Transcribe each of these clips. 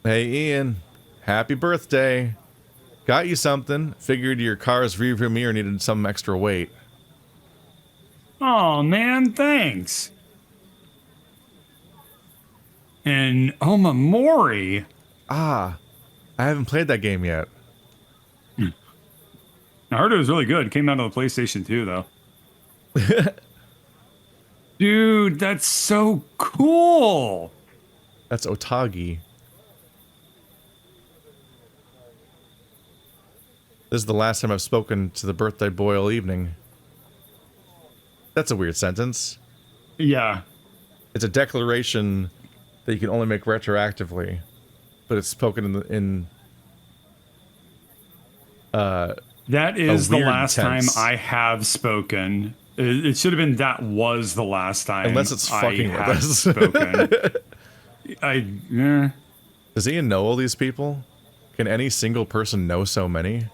Hey, Ian. Happy birthday. Got you something. Figured your car's rearview mirror needed some extra weight. Oh man, thanks. And Omamori. Ah, I haven't played that game yet. I heard it was really good. Came out on the PlayStation 2 though. Dude, that's so cool. That's Otagi. This is the last time I've spoken to the birthday boy all evening. That's a weird sentence. Yeah. It's a declaration that you can only make retroactively, but it's spoken in That is the weird last tense. time I have spoken. It should have been that was the last time. Unless it's I fucking with have us. spoken. Does Ian know all these people? Can any single person know so many?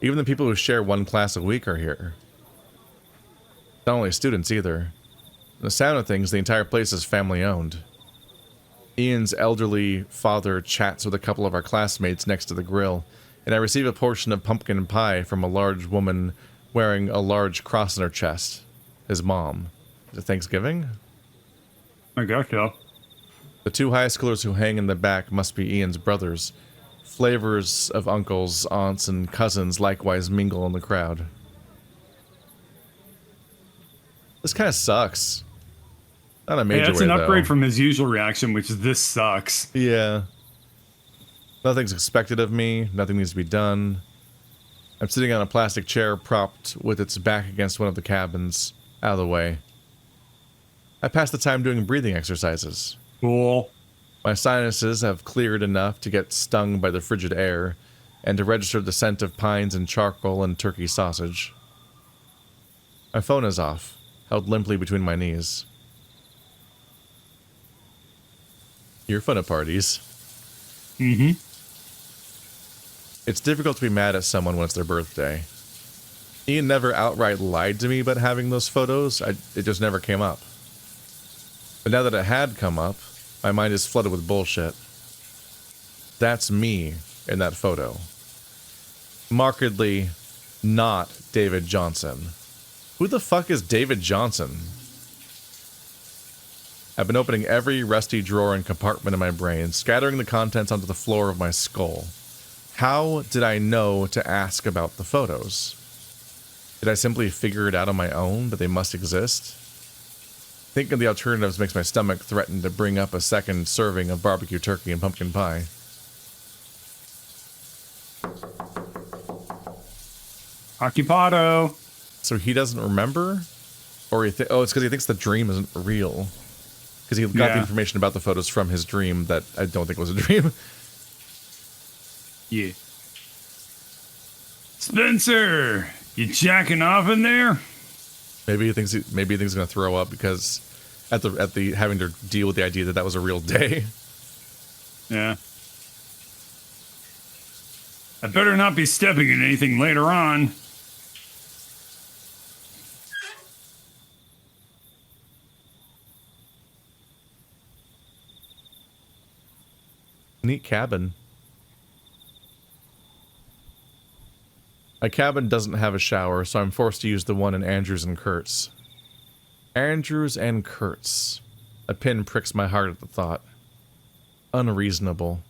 Even the people who share one class a week are here. Not only students either. The sound of things, the entire place is family owned. Ian's elderly father chats with a couple of our classmates next to the grill, and I receive a portion of pumpkin pie from a large woman wearing a large cross on her chest. His mom. Is it Thanksgiving? I guess so. The two high schoolers who hang in the back must be Ian's brothers. Flavors of uncles, aunts, and cousins likewise mingle in the crowd. This kind of sucks. Not a major way, that's an upgrade though. from his usual reaction, which is this sucks. Yeah. Nothing's expected of me. Nothing needs to be done. I'm sitting on a plastic chair propped with its back against one of the cabins. Out of the way. I pass the time doing breathing exercises. Cool. My sinuses have cleared enough to get stung by the frigid air, and to register the scent of pines and charcoal and turkey sausage. My phone is off, held limply between my knees. You're fun at parties. Mm-hmm. It's difficult to be mad at someone when it's their birthday. Ian never outright lied to me about having those photos, it just never came up. But now that it had come up, my mind is flooded with bullshit. That's me in that photo. Markedly not David Johnson. Who the fuck is David Johnson? I've been opening every rusty drawer and compartment in my brain, scattering the contents onto the floor of my skull. How did I know to ask about the photos? Did I simply figure it out on my own that they must exist? Thinking of the alternatives makes my stomach threaten to bring up a second serving of barbecue turkey and pumpkin pie. Occupado. So he doesn't remember? Or it's because he thinks the dream isn't real. Because he got the information about the photos from his dream that I don't think was a dream. Yeah. Spencer, you jacking off in there? Maybe he thinks he's gonna throw up because at the having to deal with the idea that was a real day. Yeah. I better not be stepping in anything later on. Neat cabin. My cabin doesn't have a shower, so I'm forced to use the one in Andrews and Kurt's. Andrews and Kurt's. A pin pricks my heart at the thought. Unreasonable.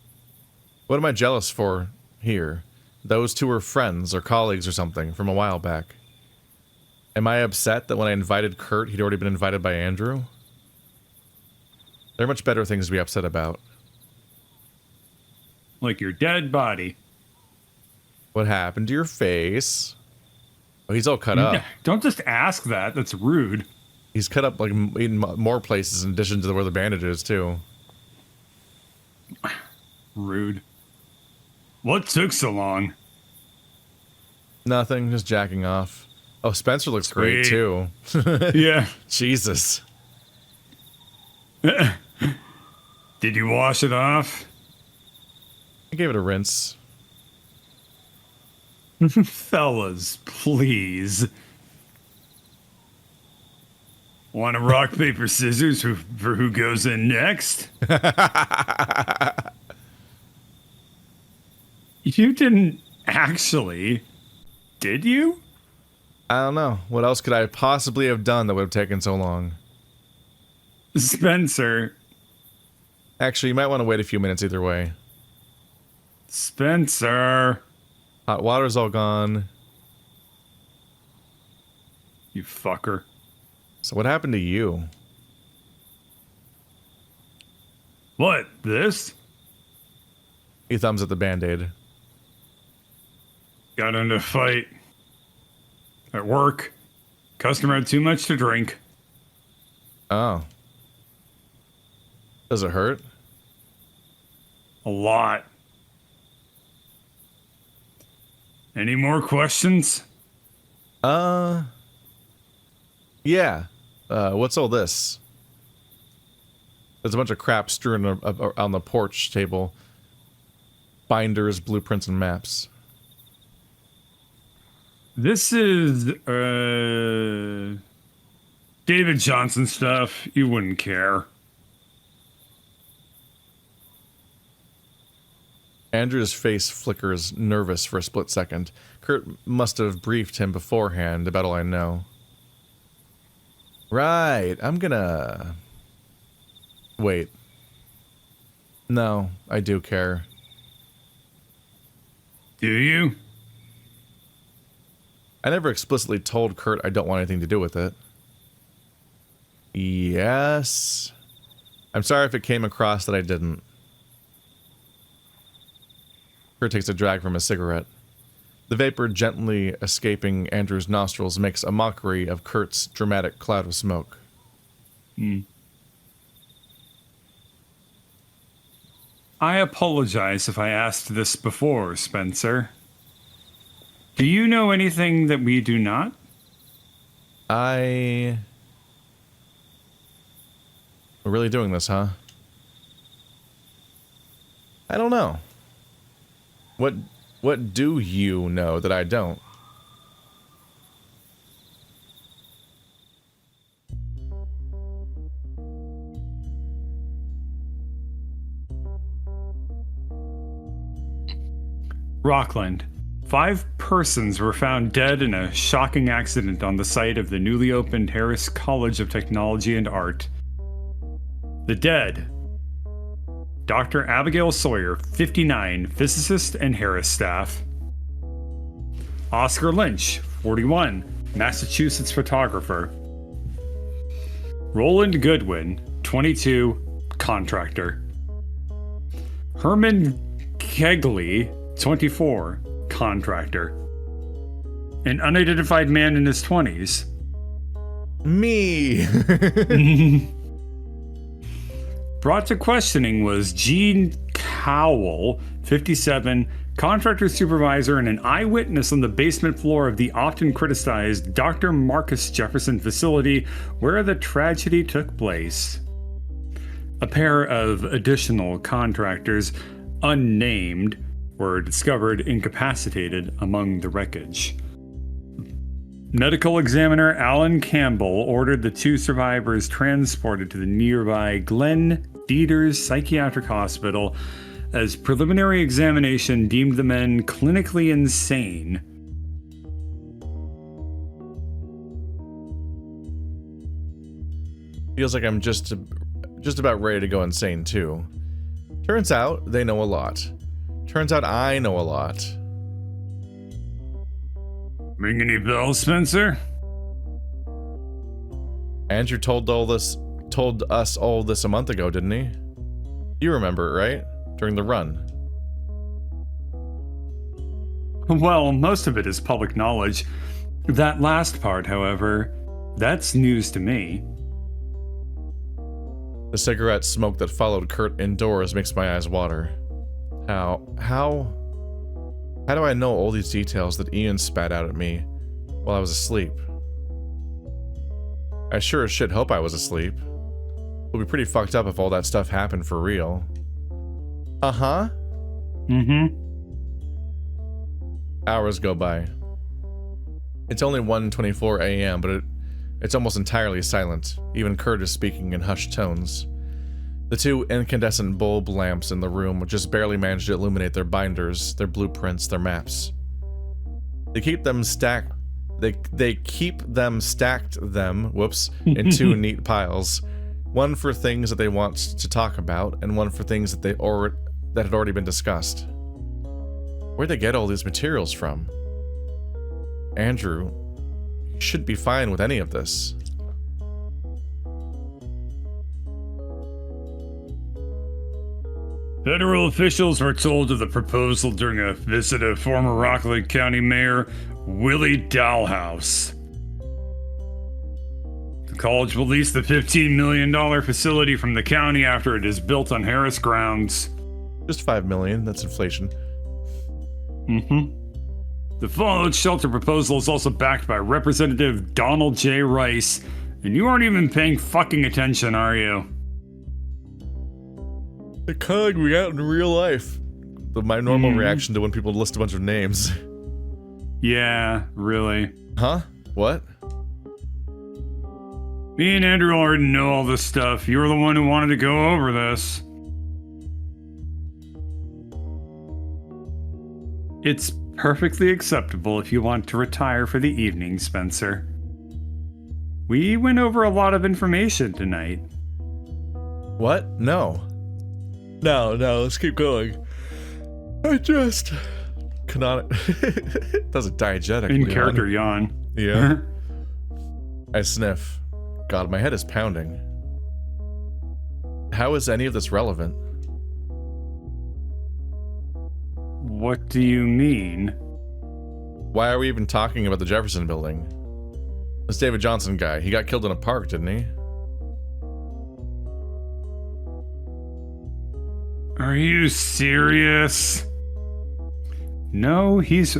What am I jealous for here? Those two were friends or colleagues or something from a while back. Am I upset that when I invited Kurt, he'd already been invited by Andrew? There are much better things to be upset about. Like your dead body. What happened to your face? Oh, he's all cut up. Don't just ask that. That's rude. He's cut up like in more places in addition to where the bandage is, too. Rude. What took so long? Nothing, just jacking off. Oh, Spencer looks great, too. Yeah. Jesus. Did you wash it off? I gave it a rinse. Fellas, please. Want to rock, paper, scissors for who goes in next? You didn't actually, did you? I don't know. What else could I possibly have done that would have taken so long? Spencer. Actually, you might want to wait a few minutes either way. Spencer. Hot water's all gone. You fucker. So what happened to you? What, this? He thumbs at the Band-Aid. Got into a fight. At work. Customer had too much to drink. Oh. Does it hurt? A lot. Any more questions? Yeah. What's all this? There's a bunch of crap strewn on the porch table. Binders, blueprints, and maps. This is, David Johnson stuff. You wouldn't care. Andrew's face flickers, nervous for a split second. Kurt must have briefed him beforehand about all I know. Right, I'm gonna... Wait. No, I do care. Do you? I never explicitly told Kurt I don't want anything to do with it. Yes. I'm sorry if it came across that I didn't. Kurt takes a drag from a cigarette. The vapor gently escaping Andrew's nostrils makes a mockery of Kurt's dramatic cloud of smoke. I apologize if I asked this before, Spencer. Do you know anything that we do not? We're really doing this, huh? I don't know. What do you know that I don't? Rockland. 5 persons were found dead in a shocking accident on the site of the newly opened Harris College of Technology and Art. The dead: Dr. Abigail Sawyer, 59, physicist and Harris staff. Oscar Lynch, 41, Massachusetts photographer. Roland Goodwin, 22, contractor. Herman Kegley, 24, contractor. An unidentified man in his 20s. Me! Brought to questioning was Gene Cowell, 57, contractor supervisor and an eyewitness on the basement floor of the often criticized Dr. Marcus Jefferson facility where the tragedy took place. A pair of additional contractors, unnamed, were discovered incapacitated among the wreckage. Medical examiner Alan Campbell ordered the 2 survivors transported to the nearby Glen Dieters Psychiatric Hospital, as preliminary examination deemed the men clinically insane. Feels like I'm just about ready to go insane too. Turns out they know a lot. Turns out I know a lot. Ring any bells, Spencer? Andrew told us all this a month ago, didn't he? You remember, right? During the run. Well, most of it is public knowledge. That last part, however, that's news to me. The cigarette smoke that followed Kurt indoors makes my eyes water. How do I know all these details that Ian spat out at me while I was asleep? I sure as shit hope I was asleep. It would be pretty fucked up if all that stuff happened for real. Uh-huh. Mm-hmm. Hours go by. It's only 1:24 a.m., but it's almost entirely silent. Even Kurt is speaking in hushed tones. The two incandescent bulb lamps in the room just barely manage to illuminate their binders, their blueprints, their maps. They keep them stacked. They keep them stacked in two neat piles. One for things that they want to talk about, and one for things that that had already been discussed. Where'd they get all these materials from? Andrew, you should be fine with any of this. Federal officials were told of the proposal during a visit of former Rockland County Mayor Willie Dalhouse. The college will lease the $15 million facility from the county after it is built on Harris grounds. Just $5 million, that's inflation. The fallout shelter proposal is also backed by Representative Donald J. Rice, and you aren't even paying fucking attention, are you? They're calling me out in real life. My normal reaction to when people list a bunch of names. Yeah, really. Huh? What? Me and Andrew already know all this stuff. You were the one who wanted to go over this. It's perfectly acceptable if you want to retire for the evening, Spencer. We went over a lot of information tonight. What? No, let's keep going. I just cannot. That's a diegetic. In character yawn. Yeah. I sniff. God, my head is pounding. How is any of this relevant? What do you mean? Why are we even talking about the Jefferson building? This David Johnson guy, he got killed in a park, didn't he? Are you serious? No, he's...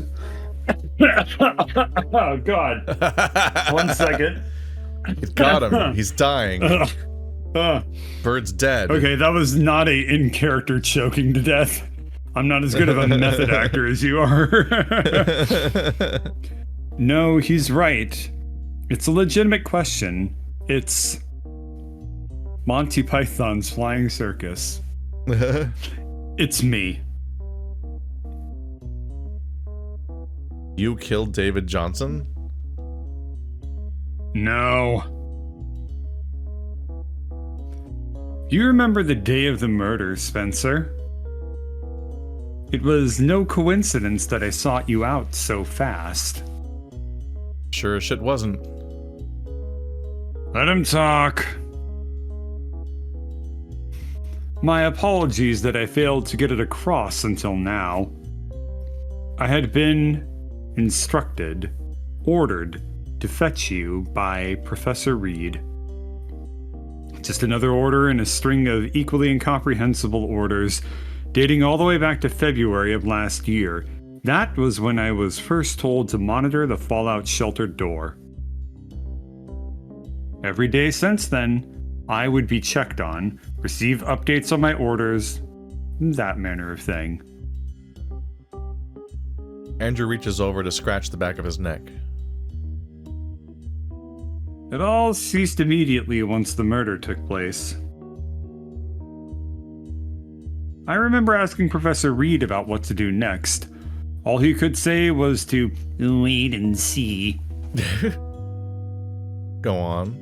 Oh, God. 1 second. It got him. He's dying. Bird's dead. Okay, that was not a in-character choking to death. I'm not as good of a method actor as you are. No, he's right. It's a legitimate question. It's Monty Python's Flying Circus. It's me. You killed David Johnson? No. You remember the day of the murder, Spencer? It was no coincidence that I sought you out so fast. Sure as shit wasn't. Let him talk. My apologies that I failed to get it across until now. I had been instructed, ordered to fetch you by Professor Reed. Just another order in a string of equally incomprehensible orders dating all the way back to February of last year. That was when I was first told to monitor the fallout shelter door. Every day since then, I would be checked on, receive updates on my orders, that manner of thing. Andrew reaches over to scratch the back of his neck. It all ceased immediately once the murder took place. I remember asking Professor Reed about what to do next. All he could say was to wait and see. Go on.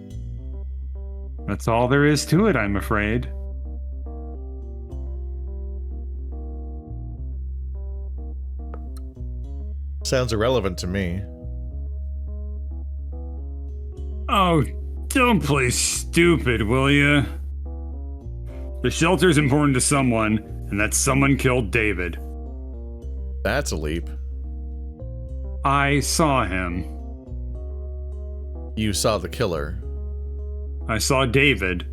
That's all there is to it, I'm afraid. Sounds irrelevant to me. Oh, don't play stupid, will ya? The shelter's important to someone, and that someone killed David. That's a leap. I saw him. You saw the killer. I saw David.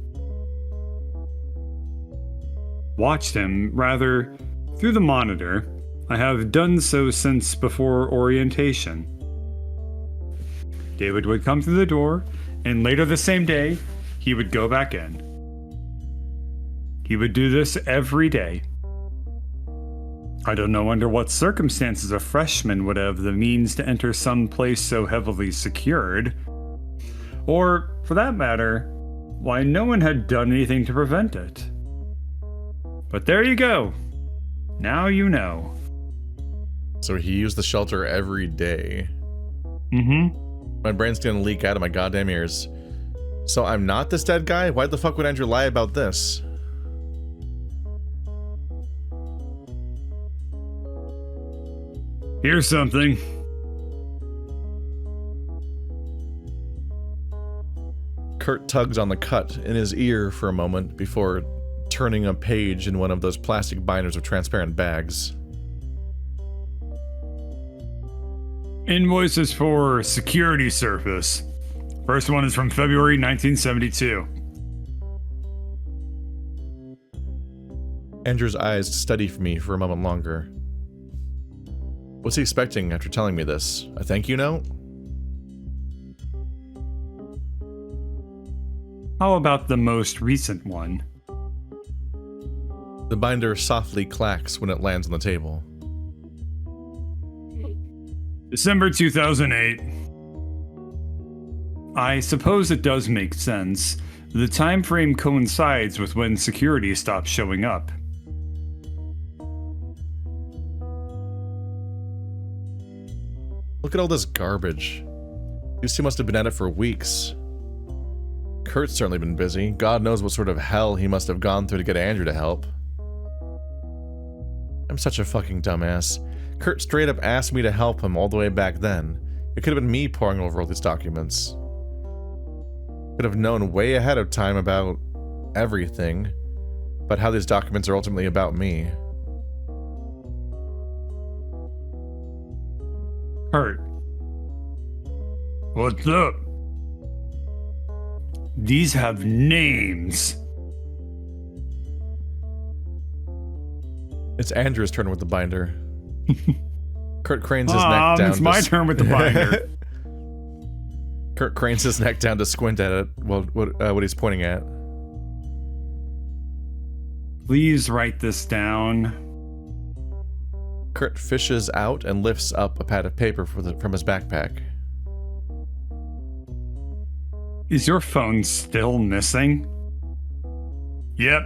Watched him, rather, through the monitor. I have done so since before orientation. David would come through the door, and later the same day, he would go back in. He would do this every day. I don't know under what circumstances a freshman would have the means to enter some place so heavily secured. Or, for that matter, why no one had done anything to prevent it. But there you go. Now you know. So he used the shelter every day. Mm-hmm. My brain's gonna leak out of my goddamn ears. So I'm not this dead guy? Why the fuck would Andrew lie about this? Here's something. Kurt tugs on the cut in his ear for a moment before turning a page in one of those plastic binders with transparent bags. Invoices for security service. First one is from February 1972. Andrew's eyes study me for a moment longer. What's he expecting after telling me this? A thank you note? How about the most recent one? The binder softly clacks when it lands on the table. December 2008. I suppose it does make sense. The time frame coincides with when security stops showing up. Look at all this garbage. These two must have been at it for weeks. Kurt's certainly been busy. God knows what sort of hell he must have gone through to get Andrew to help. I'm such a fucking dumbass. Kurt straight up asked me to help him all the way back then. It could have been me poring over all these documents. Could have known way ahead of time about everything, but how these documents are ultimately about me. Kurt. What's up? These have names. It's Andrew's turn with the binder. Kurt cranes his neck down. It's my turn with the binder. Kurt cranes his neck down to squint at it. Well, what he's pointing at. Please write this down. Kurt fishes out and lifts up a pad of paper from his backpack. Is your phone still missing? Yep.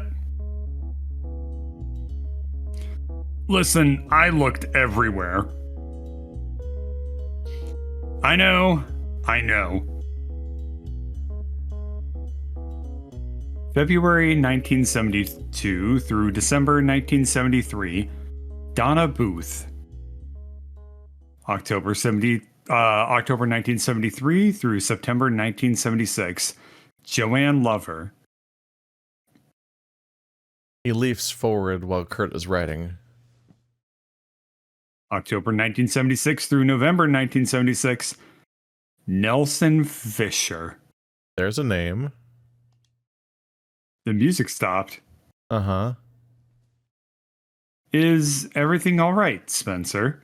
Listen, I looked everywhere. I know. February 1972 through December 1973, Donna Booth. October 1973 through September 1976, Joanne Lover. He leaps forward while Kurt is writing. October 1976 through November 1976, Nelson Fisher. There's a name. The music stopped. Uh-huh. Is everything all right, Spencer?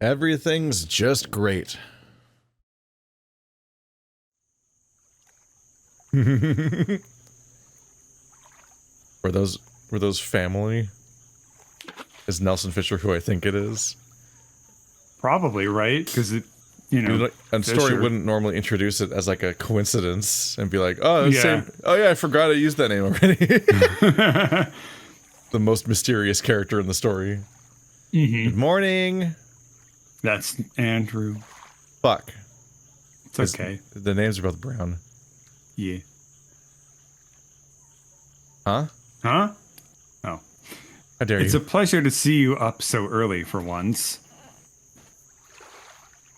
Everything's just great. Were those family? Is Nelson Fisher who I think it is? Probably, right? Because it, a story wouldn't normally introduce it as like a coincidence and be like, oh, yeah. Oh yeah, I forgot I used that name already. The most mysterious character in the story. Mm-hmm. Good morning. That's Andrew. Fuck. It's okay. The names are both brown. Yeah. Huh? Huh? Oh. How dare It's you? a pleasure to see you up so early for once.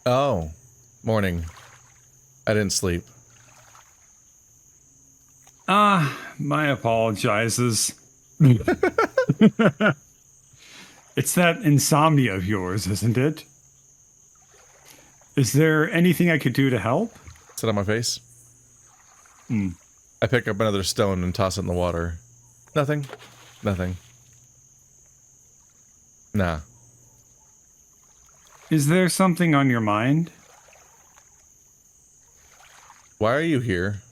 Oh. Morning. I didn't sleep. My apologizes. It's that insomnia of yours, isn't it? Is there anything I could do to help? Sit on my face. Hmm. I pick up another stone and toss it in the water. Nothing. Nothing. Nah. Is there something on your mind? Why are you here?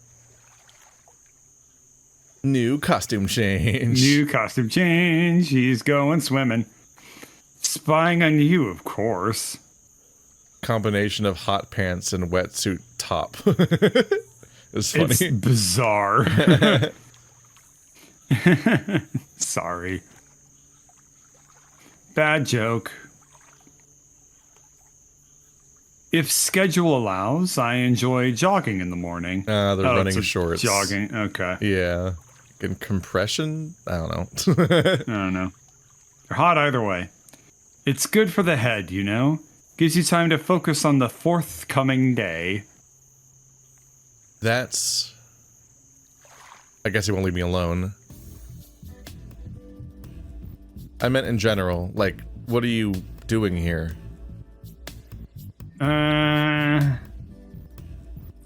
New costume change. New costume change. He's going swimming. Spying on you, of course. Combination of hot pants and wetsuit top. It's funny. It's bizarre. Sorry. Bad joke. If schedule allows, I enjoy jogging in the morning. The running it's shorts. Jogging, okay. Yeah. And compression? I don't know. I don't know. They're hot either way. It's good for the head, you know? Gives you time to focus on the forthcoming day. That's... I guess he won't leave me alone. I meant in general. Like, what are you doing here?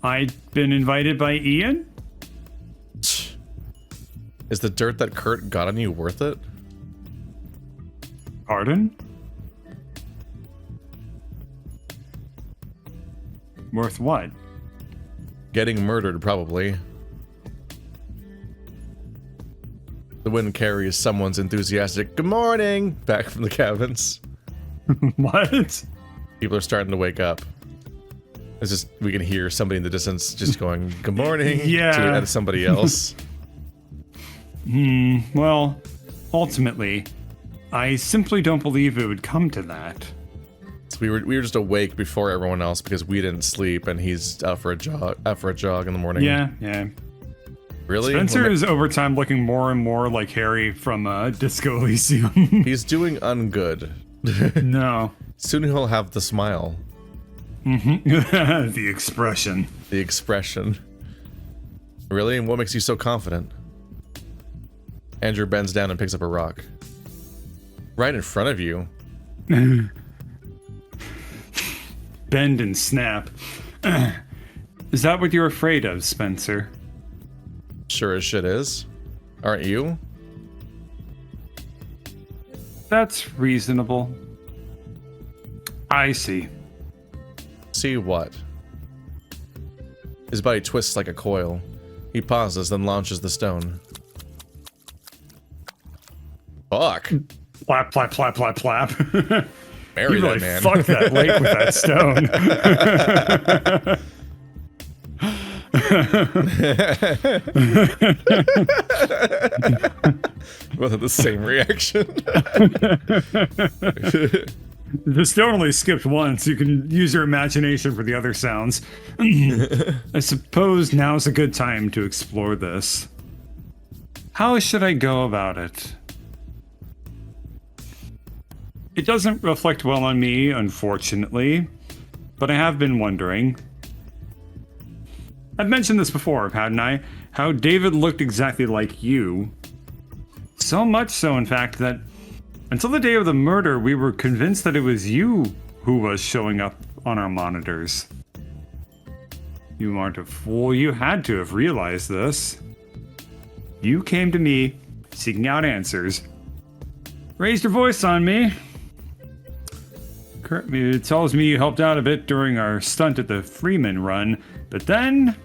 I'd been invited by Ian? Is the dirt that Kurt got on you worth it? Pardon? Worth what? Getting murdered, probably. The wind carries someone's enthusiastic "Good morning" back from the cabins. What? People are starting to wake up. It's just, we can hear somebody in the distance just going, "Good morning," Yeah. to somebody else. Well, ultimately, I simply don't believe it would come to that. So we were just awake before everyone else because we didn't sleep, and he's out for a jog in the morning. Yeah. Really? Spencer is over time looking more and more like Harry from Disco Elysium. He's doing ungood. No. Soon he'll have the smile. The expression. The expression. Really? And what makes you so confident? Andrew bends down and picks up a rock. Right in front of you. Bend and snap. Is that what you're afraid of, Spencer? Sure as shit is. Aren't you? That's reasonable. I see. See what? His body twists like a coil. He pauses, then launches the stone. Fuck. Plap, plap, plap, plap, plap. Marry You that really man. fucked that lake with that stone. Both have the same reaction. The stone only skipped once. You can use your imagination for the other sounds. I suppose now's a good time to explore this. How should I go about it? It doesn't reflect well on me, unfortunately, but I have been wondering. I've mentioned this before, hadn't I? How David looked exactly like you. So much so, in fact, that until the day of the murder, we were convinced that it was you who was showing up on our monitors. You aren't a fool. You had to have realized this. You came to me, seeking out answers. Raised your voice on me. It tells me you helped out a bit during our stunt at the Freeman run, but then...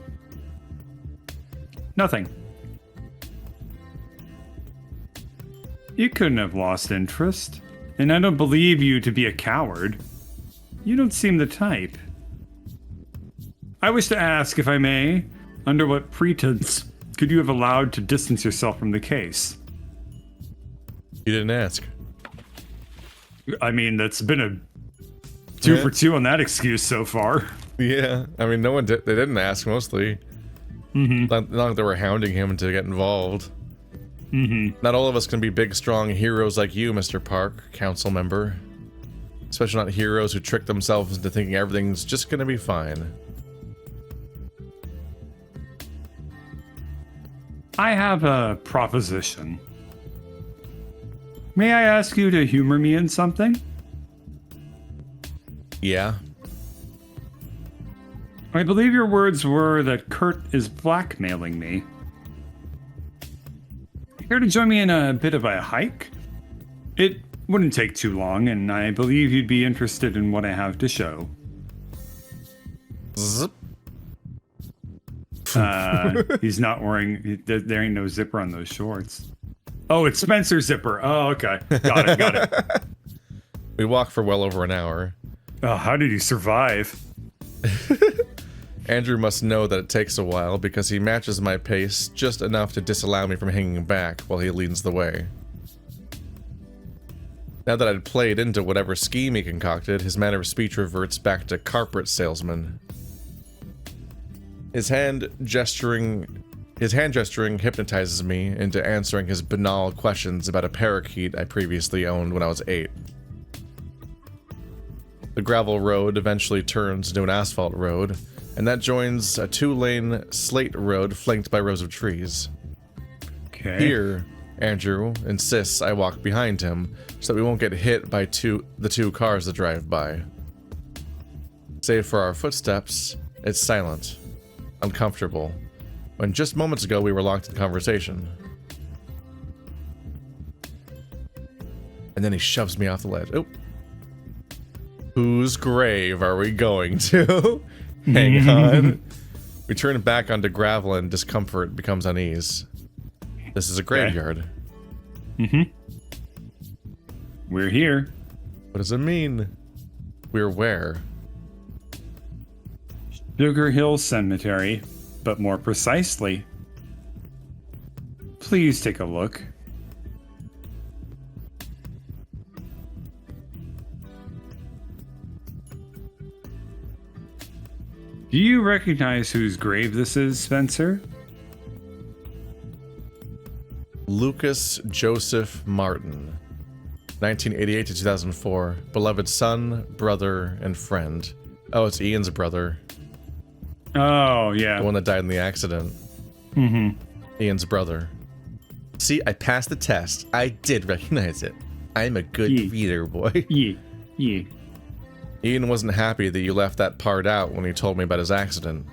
nothing. You couldn't have lost interest, and I don't believe you to be a coward. You don't seem the type. I wish to ask, if I may, under what pretense could you have allowed to distance yourself from the case? You didn't ask. I mean, that's been a 2 for 2 on that excuse so far. Yeah, I mean, no one did. They didn't ask mostly. Not like they were hounding him to get involved. Not all of us can be big, strong heroes like you, Mr. Park, council member. Especially not heroes who trick themselves into thinking everything's just gonna be fine. I have a proposition. May I ask you to humor me in something? Yeah? I believe your words were that Kurt is blackmailing me. Here to join me in a bit of a hike? It wouldn't take too long, and I believe you'd be interested in what I have to show. Zip. He's not wearing... There ain't no zipper on those shorts. Oh, it's Spencer's zipper. Oh, okay. Got it. We walked for well over an hour. Oh, how did you survive? Andrew must know that it takes a while because he matches my pace just enough to disallow me from hanging back while he leads the way. Now that I'd played into whatever scheme he concocted, his manner of speech reverts back to carpet salesman. His hand gesturing hypnotizes me into answering his banal questions about a parakeet I previously owned when I was 8. The gravel road eventually turns into an asphalt road, and that joins a 2-lane slate road flanked by rows of trees. Okay. Here, Andrew insists I walk behind him so that we won't get hit by the two cars that drive by. Save for our footsteps, it's silent, uncomfortable, when just moments ago we were locked in conversation. And then he shoves me off the ledge. Oh. Whose grave are we going to? Hang on. We turn back onto gravel and discomfort becomes unease. This is a graveyard. Mm-hmm. We're here. What does it mean? We're where? Sugar Hill Cemetery, but more precisely. Please take a look. Do you recognize whose grave this is, Spencer? Lucas Joseph Martin, 1988 to 2004, beloved son, brother, and friend. Oh, it's Ian's brother. Oh, yeah. The one that died in the accident. Mm-hmm. Ian's brother. See, I passed the test. I did recognize it. I'm a good reader, boy. Yeah. Ian wasn't happy that you left that part out when he told me about his accident.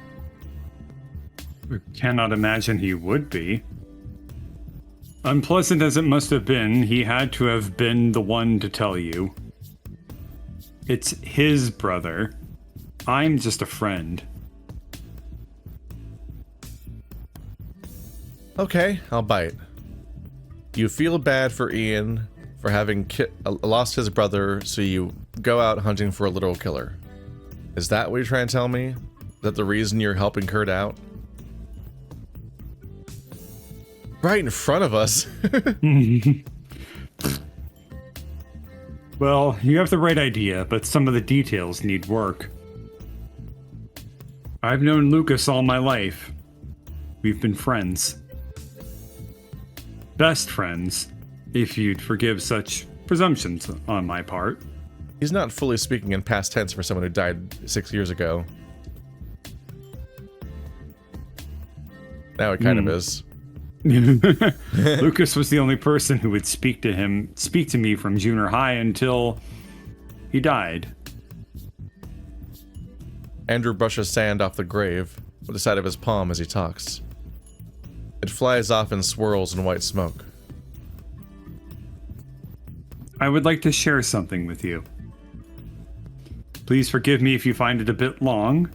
I cannot imagine he would be. Unpleasant as it must have been, he had to have been the one to tell you. It's his brother. I'm just a friend. Okay, I'll bite. You feel bad for Ian for having lost his brother, so you go out hunting for a literal killer. Is that what you're trying to tell me? Is that the reason you're helping Kurt out? Right in front of us. Well, you have the right idea, but some of the details need work. I've known Lucas all my life. We've been friends. Best friends, if you'd forgive such presumptions on my part. He's not fully speaking in past tense for someone who died 6 years ago. Now it kind of is. Lucas was the only person who would speak to me from junior high until he died. Andrew brushes sand off the grave with the side of his palm as he talks. It flies off in swirls and white smoke. I would like to share something with you. Please forgive me if you find it a bit long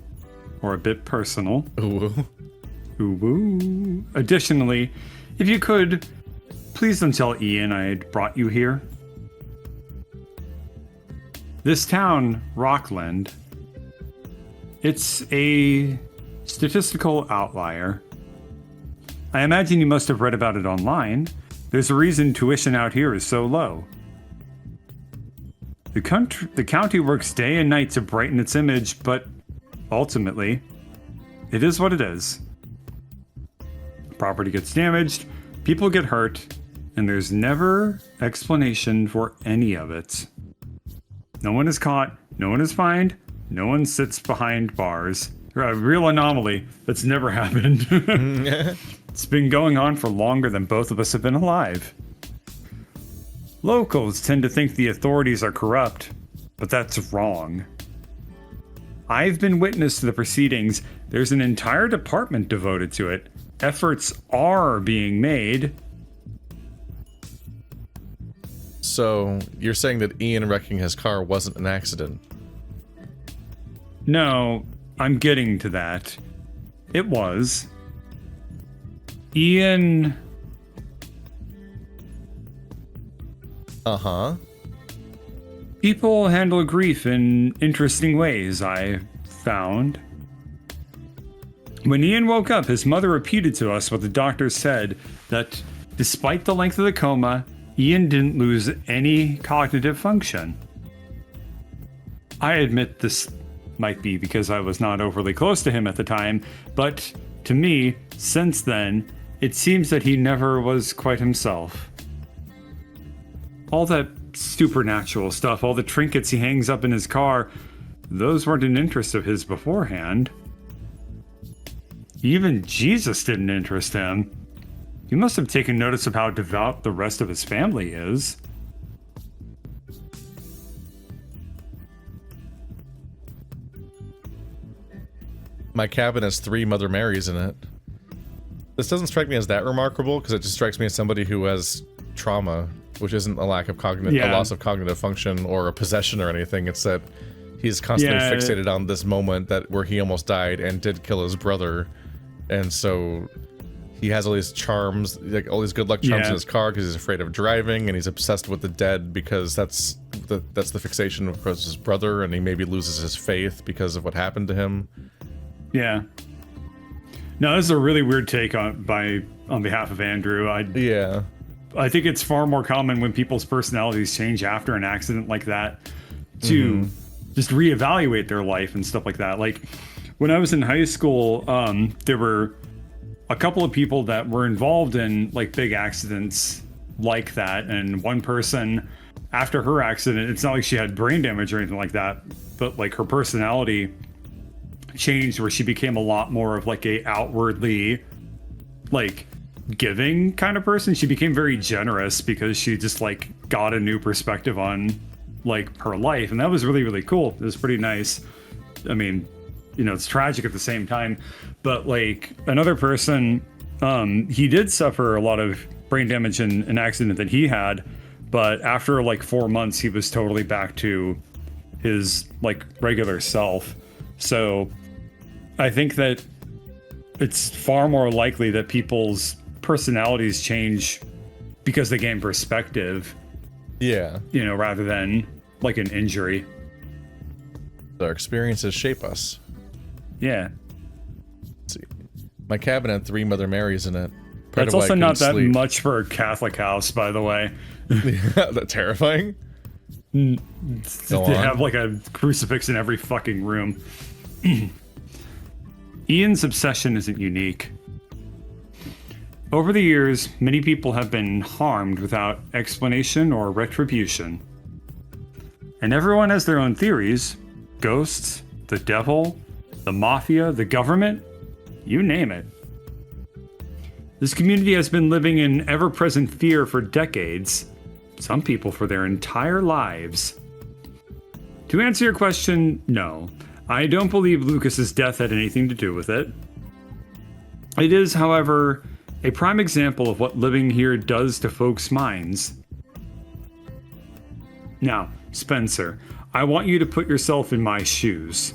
or a bit personal. Ooh. Ooh. Additionally, if you could, please don't tell Ian I had brought you here. This town, Rockland, it's a statistical outlier. I imagine you must have read about it online. There's a reason tuition out here is so low. The county works day and night to brighten its image, but ultimately, it is what it is. Property gets damaged, people get hurt, and there's never explanation for any of it. No one is caught, no one is fined, no one sits behind bars. A real anomaly that's never happened. It's been going on for longer than both of us have been alive. Locals tend to think the authorities are corrupt, but that's wrong. I've been witness to the proceedings. There's an entire department devoted to it. Efforts are being made. So, you're saying that Ian wrecking his car wasn't an accident? No, I'm getting to that. It was. Ian... Uh-huh. People handle grief in interesting ways, I found. When Ian woke up, his mother repeated to us what the doctor said, that despite the length of the coma, Ian didn't lose any cognitive function. I admit this might be because I was not overly close to him at the time, but to me, since then, it seems that he never was quite himself. All that supernatural stuff, all the trinkets he hangs up in his car, those weren't an interest of his beforehand. Even Jesus didn't interest him. He must have taken notice of how devout the rest of his family is. My cabin has 3 Mother Marys in it. This doesn't strike me as that remarkable because it just strikes me as somebody who has trauma, which isn't a lack of a loss of cognitive function or a possession or anything. It's that he's constantly fixated on this moment where he almost died and did kill his brother, and so he has all these charms, like all these good luck charms in his car because he's afraid of driving, and he's obsessed with the dead because that's the fixation of his brother, and he maybe loses his faith because of what happened to him. Yeah. No, this is a really weird take on behalf of Andrew. I think it's far more common when people's personalities change after an accident like that to just reevaluate their life and stuff like that. Like when I was in high school, there were a couple of people that were involved in like big accidents like that, and one person after her accident, it's not like she had brain damage or anything like that, but like her personality changed where she became a lot more of like a outwardly like giving kind of person. She became very generous because she just like got a new perspective on like her life, and that was really, really cool. It was pretty nice. I mean, you know, it's tragic at the same time, but like another person, he did suffer a lot of brain damage in an accident that he had, but after like 4 months he was totally back to his like regular self. So I think that it's far more likely that people's personalities change because they gain perspective. Yeah. You know, rather than like an injury. Our experiences shape us. Yeah. Let's see. My cabin had 3 Mother Marys in it. That's also not that much for a Catholic house, by the way. That's terrifying. They have like a crucifix in every fucking room. Ian's obsession isn't unique. Over the years, many people have been harmed without explanation or retribution. And everyone has their own theories. Ghosts, the devil, the mafia, the government, you name it. This community has been living in ever-present fear for decades, some people for their entire lives. To answer your question, no. I don't believe Lucas's death had anything to do with it. It is, however, a prime example of what living here does to folks' minds. Now, Spencer, I want you to put yourself in my shoes.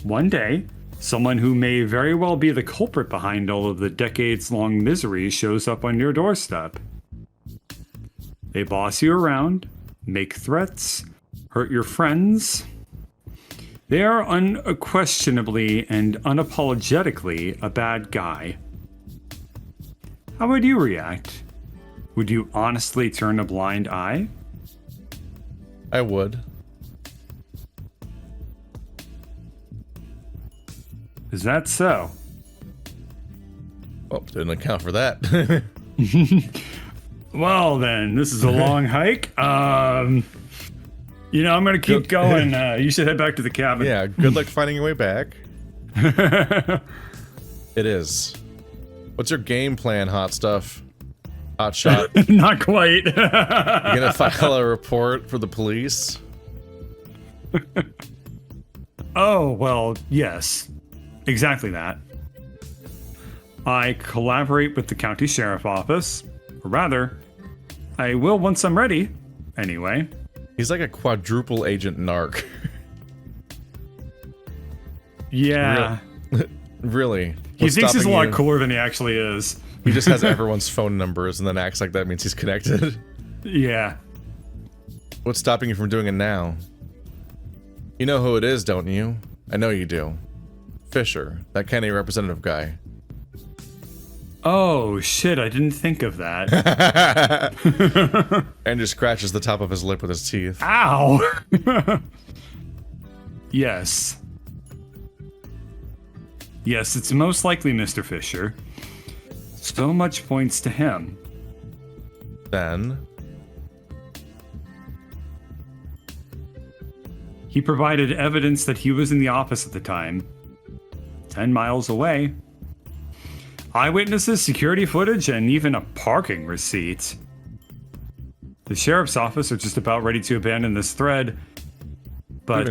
One day, someone who may very well be the culprit behind all of the decades-long misery shows up on your doorstep. They boss you around, make threats, hurt your friends. They are unquestionably and unapologetically a bad guy. How would you react? Would you honestly turn a blind eye? I would. Is that so? Well, didn't account for that. Well then, this is a long hike. You know, I'm gonna keep going. You should head back to the cabin. Yeah, good luck finding your way back. It is. What's your game plan, hot stuff? Hot shot. Not quite. You gonna file a report for the police? Oh, well, yes. Exactly that. I collaborate with the county sheriff office. Or rather, I will once I'm ready. Anyway. He's like a quadruple agent narc. Yeah. Really? He thinks he's a lot cooler than he actually is. He just has everyone's phone numbers and then acts like that means he's connected. Yeah. What's stopping you from doing it now? You know who it is, don't you? I know you do. Fisher, that Kenny representative guy. Oh, shit, I didn't think of that. Andrew scratches the top of his lip with his teeth. Ow! Yes. Yes, it's most likely Mr. Fisher. So much points to him. Then... he provided evidence that he was in the office at the time. 10 miles away. Eyewitnesses, security footage, and even a parking receipt. The sheriff's office are just about ready to abandon this thread, but...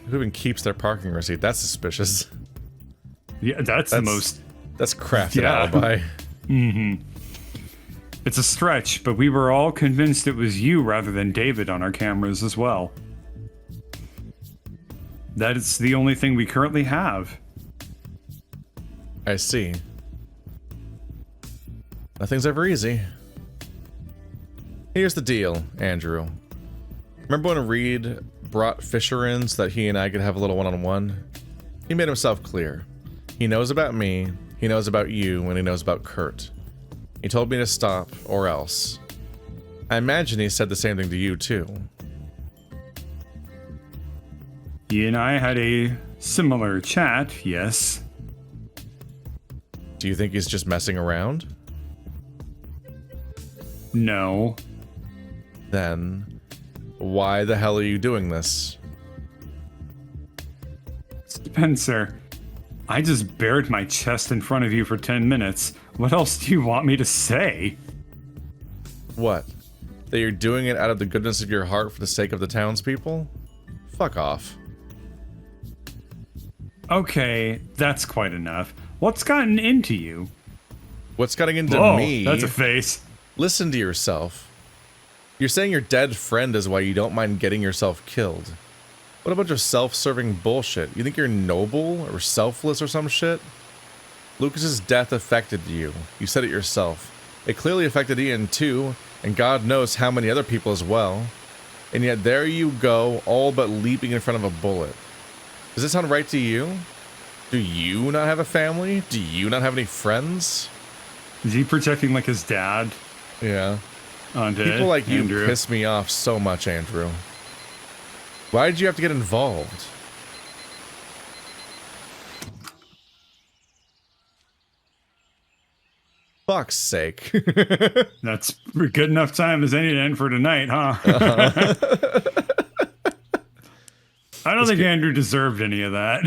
Who even keeps their parking receipt? That's suspicious. Yeah, that's the most... That's crafted Yeah. alibi. Mm-hmm. It's a stretch, but we were all convinced it was you rather than David on our cameras as well. That is the only thing we currently have. I see. Nothing's ever easy. Here's the deal, Andrew. Remember when Reed brought Fisher in so that he and I could have a little one-on-one? He made himself clear. He knows about me, he knows about you, and he knows about Kurt. He told me to stop, or else. I imagine he said the same thing to you, too. He and I had a similar chat, yes. Do you think he's just messing around? No. Then, why the hell are you doing this? Spencer, I just bared my chest in front of you for 10 minutes. What else do you want me to say? What? That you're doing it out of the goodness of your heart for the sake of the townspeople? Fuck off. Okay, that's quite enough. What's gotten into you? What's getting into Whoa, me? that's a face. Listen to yourself. You're saying your dead friend is why you don't mind getting yourself killed. What a bunch of self-serving bullshit. You think you're noble or selfless or some shit? Lucas's death affected you. You said it yourself. It clearly affected Ian too, and God knows how many other people as well. And yet there you go, all but leaping in front of a bullet. Does this sound right to you? Do you not have a family? Do you not have any friends? Is he projecting like his dad? Yeah. Onto People like you Andrew? piss me off so much, Andrew. Why did you have to get involved? Fuck's sake. That's a good enough time as any to end for tonight, huh? I don't think Andrew deserved any of that.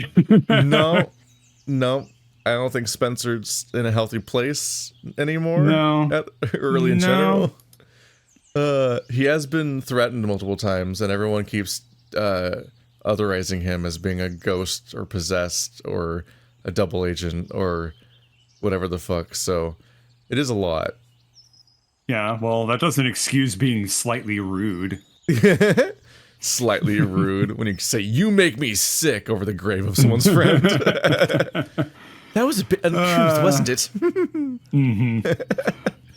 No. I don't think Spencer's in a healthy place anymore. No. Early in general. He has been threatened multiple times, and everyone keeps otherizing him as being a ghost or possessed or a double agent or whatever the fuck. So it is a lot. Yeah, well, that doesn't excuse being slightly rude. Slightly rude when you say, "You make me sick" over the grave of someone's friend. That was a bit uncouth, wasn't it? Mm-hmm.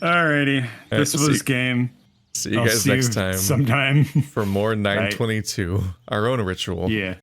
Alrighty. This was game. See you guys next time. Sometime. For more 922, our own ritual. Yeah.